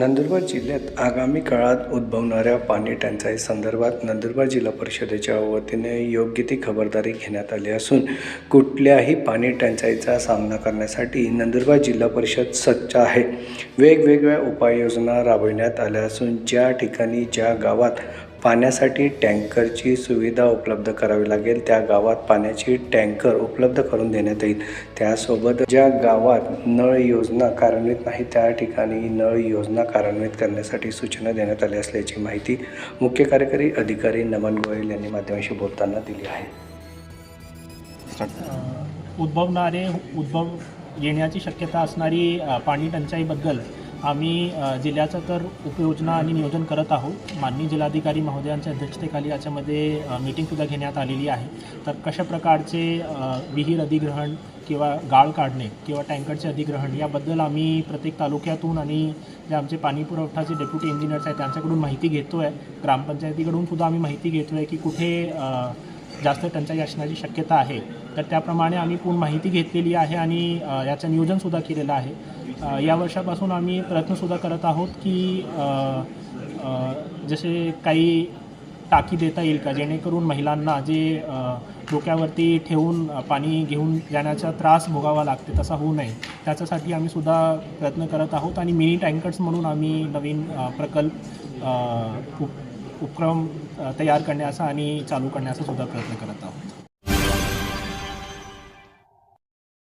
नंदुरबार जिल्ह्यात आगामी काळात उद्भवणाऱ्या पाणी टंचाई संदर्भात नंदुरबार जिल्हा परिषदेच्या वतीने योग्य ती खबरदारी घेण्यात आली असून कुठल्याही पाणी टंचाईचा सामना करण्यासाठी नंदुरबार जिल्हा परिषद सज्ज आहे। वेगवेगळ्या उपाययोजना राबविण्यात आल्या असून ज्या ठिकाणी ज्या गावात पाण्यासाठी टँकरची सुविधा उपलब्ध करावी लागेल त्या गावात पाण्याची टँकर उपलब्ध करून देण्यात येईल। त्यासोबत ज्या गावात नळ योजना कार्यान्वित नाही त्या ठिकाणी नळ योजना कार्यान्वित करण्यासाठी सूचना देण्यात आली असल्याची माहिती मुख्य कार्यकारी अधिकारी नमन गोयल यांनी माध्यमांशी बोलताना दिली आहे। उद्भव येण्याची शक्यता असणारी पाणी टंचाईबद्दल आम्ही जिल्ह्याचं तर उपयोजना आणि नियोजन करत आहोत। माननीय जिल्हाधिकारी महोदयांच्या अध्यक्षतेखाली याच्यामध्ये मीटिंगसुद्धा घेण्यात आलेली आहे। तर कशा प्रकारचे विहीर अधिग्रहण किंवा गाळ काढणे किंवा टँकरचे अधिग्रहण याबद्दल आम्ही प्रत्येक तालुक्यातून आणि जे आमचे पाणी पुरवठाचे डेप्युटी इंजिनियर्स आहेत त्यांच्याकडून माहिती घेतो आहे। ग्रामपंचायतीकडून सुद्धा आम्ही माहिती घेतो आहे की कुठे जास्त टंचाई असण्याची शक्यता आहे। तर त्याप्रमाणे आम्ही पूर्ण माहिती घेतलेली आहे आणि याचं नियोजनसुद्धा केलेलं आहे। या वर्षापासून आम्ही प्रयत्नसुद्धा करत आहोत की जसे काही टाकी देता येईल का जेणेकरून महिलांना जे डोक्यावरती ठेवून पाणी घेऊन जाण्याचा त्रास भोगावा लागते तसा होऊ नये त्याच्यासाठी आम्ही सुद्धा प्रयत्न करत आहोत। आणि मिनी टँकर्स म्हणून आम्ही नवीन प्रकल्प उपक्रम तयार करण्याचा आणि चालू करण्याचा सुद्धा प्रयत्न करत आहोत।